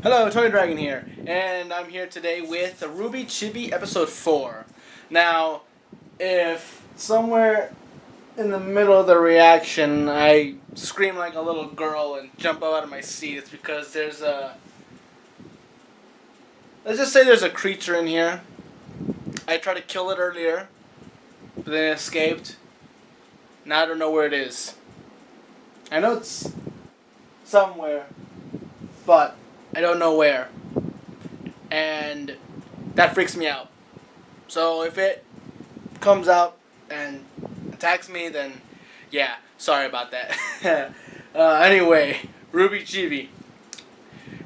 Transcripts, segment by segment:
Hello, Toy Dragon here, and I'm here today with RWBY Chibi Episode 4. Now, if somewhere in the middle of the reaction I scream like a little girl and jump up out of my seat, it's because there's a... Let's just say there's a creature in here. I tried to kill it earlier, but then it escaped. Now I don't know where it is. I know it's somewhere, but I don't know where. And that freaks me out. So if it comes out and attacks me, then yeah, sorry about that. Anyway, RWBY Chibi.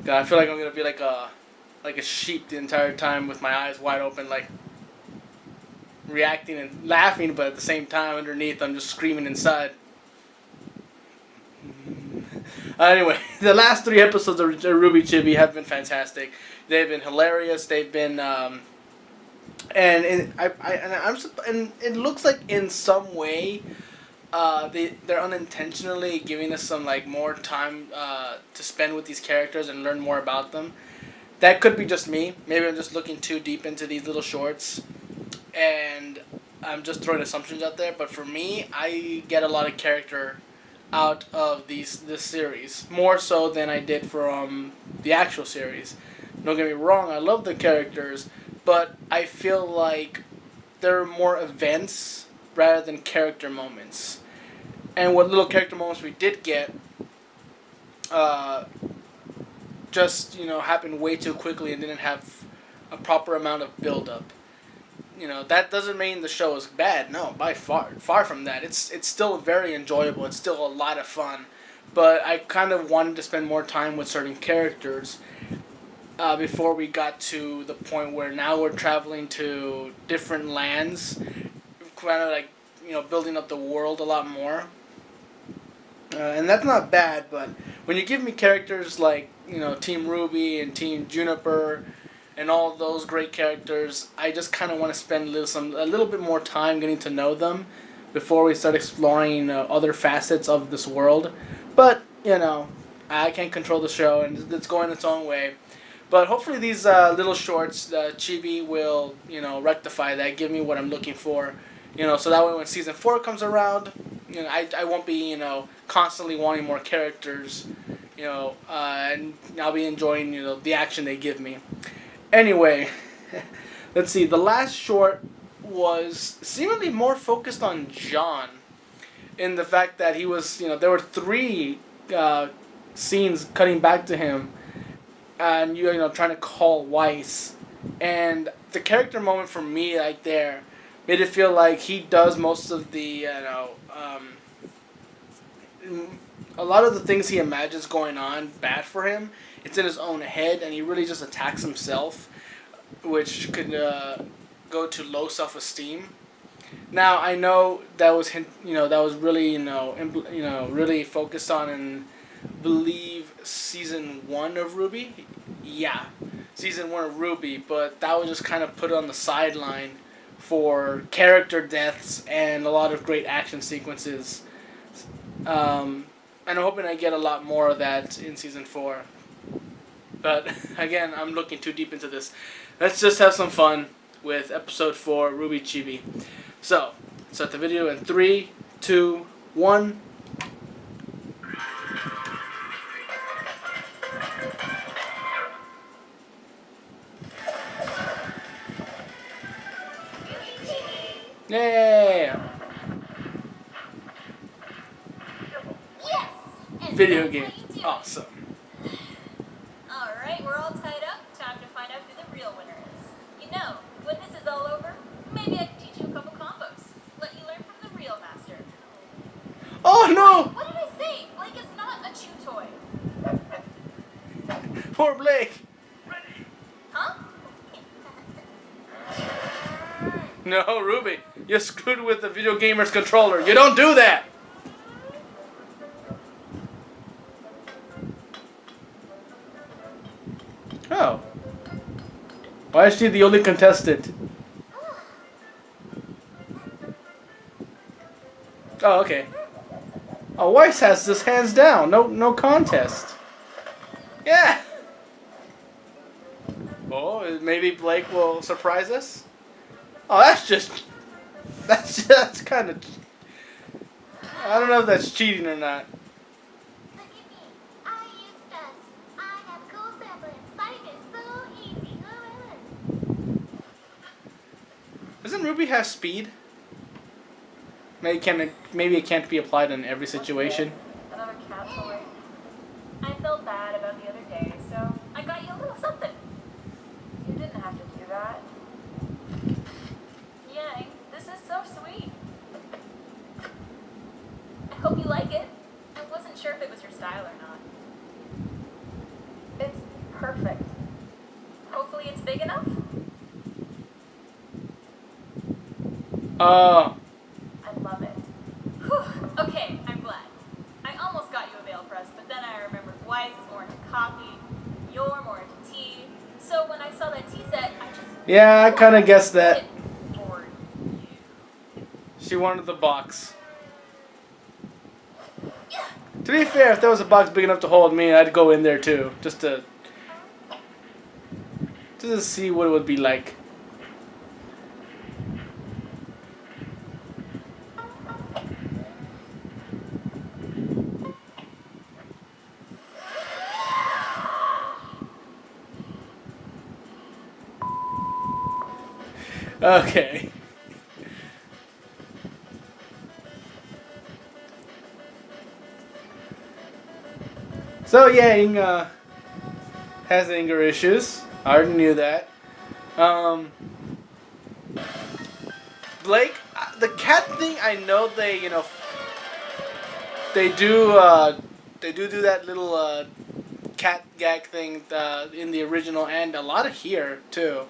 God, I feel like I'm gonna be like a sheep the entire time with my eyes wide open, like reacting and laughing, but at the same time underneath I'm just screaming inside. Anyway, the last 3 episodes of RWBY Chibi have been fantastic. They've been hilarious. They've been, and it looks like in some way, they're unintentionally giving us some like more time to spend with these characters and learn more about them. That could be just me. Maybe I'm just looking too deep into these little shorts, and I'm just throwing assumptions out there. But for me, I get a lot of character out of this series, more so than I did from the actual series. Don't get me wrong, I love the characters, but I feel like there are more events rather than character moments. And what little character moments we did get, just happened way too quickly and didn't have a proper amount of build up. That doesn't mean the show is bad. No, by far from that. It's still very enjoyable. It's still a lot of fun. But I kind of wanted to spend more time with certain characters before we got to the point where now we're traveling to different lands, kind of like building up the world a lot more. And that's not bad, but when you give me characters like Team RWBY and Team Juniper and all those great characters, I just kind of want to spend a little bit more time getting to know them before we start exploring other facets of this world. But I can't control the show, and it's going its own way. But hopefully these little shorts, Chibi will rectify that, give me what I'm looking for, so that way when season 4 comes around, I won't be constantly wanting more characters, and I'll be enjoying the action they give me. Anyway, let's see. The last short was seemingly more focused on John, in the fact that he was, there were 3 scenes cutting back to him, and trying to call Weiss, and the character moment for me right there made it feel like he does most of the a lot of the things he imagines going on bad for him. It's in his own head, and he really just attacks himself, which could go to low self-esteem. Now I know that was that was really really focused on in believe season 1 of RWBY. Yeah, season 1 of RWBY, but that was just kind of put on the sideline for character deaths and a lot of great action sequences. And I'm hoping I get a lot more of that in season 4. But again, I'm looking too deep into this. Let's just have some fun with episode 4, RWBY Chibi. So, start the video in 3, 2, 1. Yeah. Yes! And Video that's game. how you do it. Awesome. Alright, we're all tied up. Time to find out who the real winner is. When this is all over, maybe I can teach you a couple combos. Let you learn from the real master. Oh no! What did I say? Blake is not a chew toy. Poor Blake. Huh? No, RWBY, you're screwed with the video gamer's controller. You don't do that. Oh. Why is she the only contestant? Oh, okay. Oh, Weiss has this hands down. No contest. Yeah. Oh, maybe Blake will surprise us. Oh, that's kind of. I don't know if that's cheating or not. Look at me. I use dust. I have cool semblance. Life is so easy. Doesn't Ruby have speed? Maybe it can't be applied in every situation. Another cat toy. I felt bad about the other day, so I got you a little something. You didn't have to do that. Yang, this is so sweet. I hope you like it. I wasn't sure if it was your style or not. It's perfect. Hopefully it's big enough. I love it. Whew. Okay, I'm glad. I almost got you a veil press, but then I remembered Wise is more into coffee, you're more into tea. So when I saw that tea set, I just... Yeah, I kind of guessed that. For you. She wanted the box. To be fair, if there was a box big enough to hold me, I'd go in there too, just to see what it would be like. Okay. So Yang has anger issues. I already knew that. Blake, the cat thing, I know they do that little cat gag thing in the original and a lot of here too.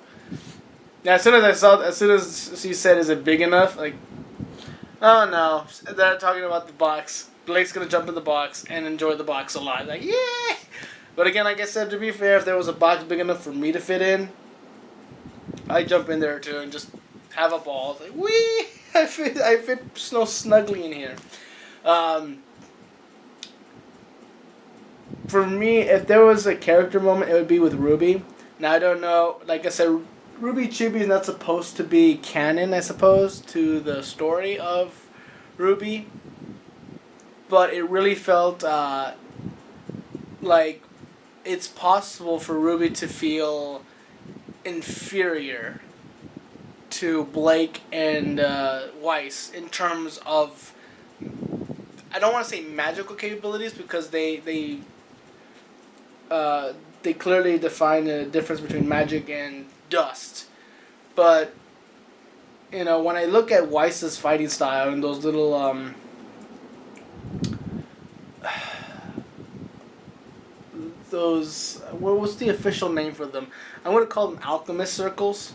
Yeah, as soon as she said, "Is it big enough?" Like, oh no, they're talking about the box. Blake's gonna jump in the box and enjoy the box a lot. Like, yeah. But again, like I said, to be fair, if there was a box big enough for me to fit in, I'd jump in there too and just have a ball. Like, wee! I fit so snugly in here. For me, if there was a character moment, it would be with RWBY. Now I don't know. Like I said, RWBY Chibi is not supposed to be canon, I suppose, to the story of RWBY. But it really felt like it's possible for RWBY to feel inferior to Blake and Weiss in terms of, I don't want to say magical capabilities because they clearly define the difference between magic and dust. But when I look at Weiss's fighting style and those little what's the official name for them? I'm gonna call them alchemist circles.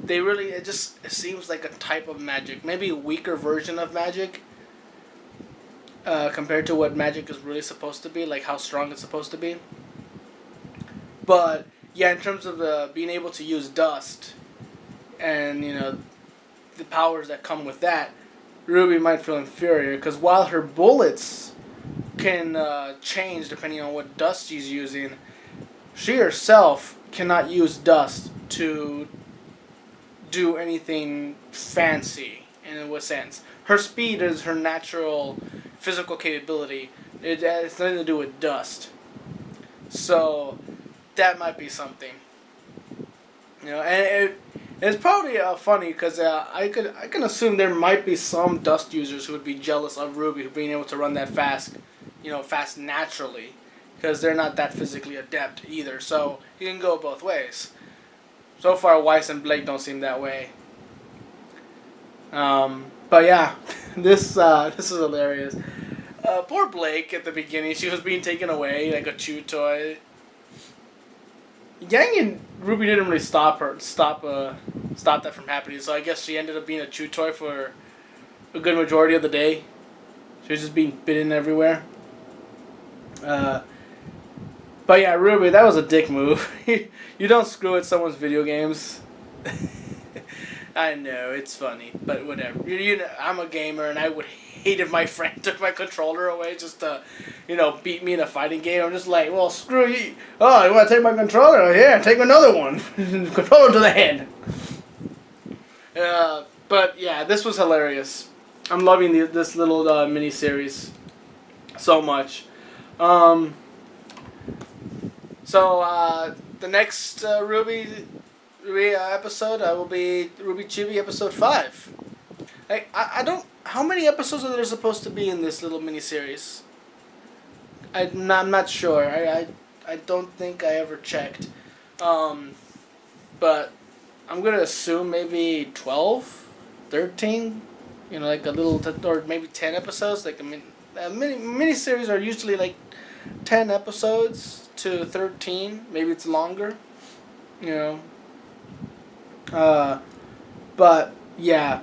It seems like a type of magic, maybe a weaker version of magic compared to what magic is really supposed to be, like how strong it's supposed to be. But yeah, in terms of being able to use dust and the powers that come with that, RWBY might feel inferior because while her bullets can change depending on what dust she's using, she herself cannot use dust to do anything fancy in a sense. Her speed is her natural physical capability. It has nothing to do with dust. So that might be something. And it's probably funny because I can assume there might be some dust users who would be jealous of RWBY for being able to run that fast, fast naturally, because they're not that physically adept either. So you can go both ways. So far, Weiss and Blake don't seem that way. But yeah, this is hilarious. Poor Blake at the beginning. She was being taken away like a chew toy. Yang and RWBY didn't really stop that from happening. So I guess she ended up being a chew toy for a good majority of the day. She was just being bitten everywhere. But yeah, RWBY, that was a dick move. You don't screw with someone's video games. I know, it's funny, but whatever. You know, I'm a gamer, and I would hate if my friend took my controller away just to, beat me in a fighting game. I'm just like, well, screw you. Oh, you want to take my controller? Yeah, take another one. Controller to the head. But yeah, this was hilarious. I'm loving this little mini-series so much. The next RWBY episode will be RWBY Chibi episode 5. I don't. How many episodes are there supposed to be in this little miniseries? I'm not sure. I don't think I ever checked. But I'm gonna assume maybe 12, 13. Like a little, or maybe 10 episodes. Like miniseries are usually like 10 episodes to 13. Maybe it's longer. But yeah.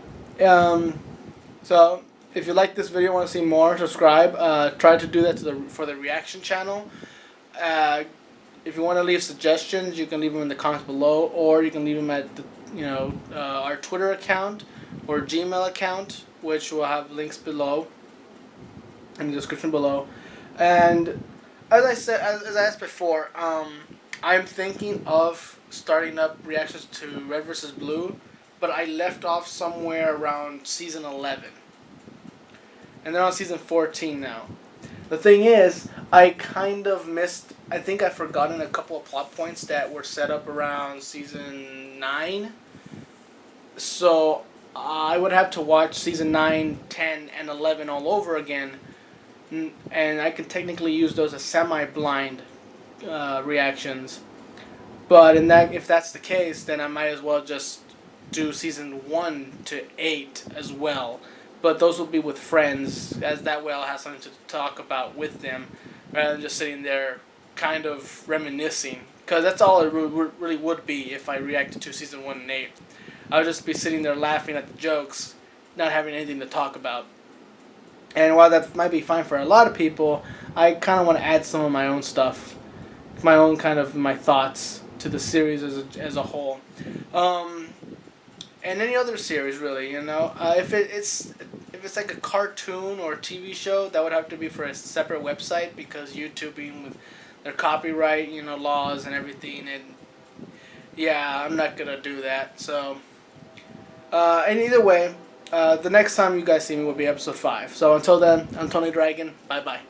So if you like this video and want to see more, subscribe. Try to do that for the reaction channel. If you want to leave suggestions, you can leave them in the comments below, or you can leave them at our Twitter account or Gmail account, which will have links below in the description below. And as I said, as I asked before, I'm thinking of starting up reactions to Red vs. Blue, but I left off somewhere around season 11. And they're on season 14 now. The thing is, I kind of missed, I think I've forgotten a couple of plot points that were set up around season 9. So I would have to watch season 9, 10, and 11 all over again. And I can technically use those as semi-blind reactions. But if that's the case, then I might as well just do season 1 to 8 as well. But those will be with friends, as that way I'll have something to talk about with them, rather than just sitting there kind of reminiscing. Because that's all it really would be if I reacted to season 1 and 8. I would just be sitting there laughing at the jokes, not having anything to talk about. And while that might be fine for a lot of people, I kind of want to add some of my own stuff, my own kind of my thoughts to the series as a whole. And any other series, really, if it's like a cartoon or TV show, that would have to be for a separate website, because YouTube, being with their copyright, laws and everything, and yeah, I'm not gonna do that. So, and either way, the next time you guys see me will be episode 5. So until then, I'm Tony Dragon. Bye bye.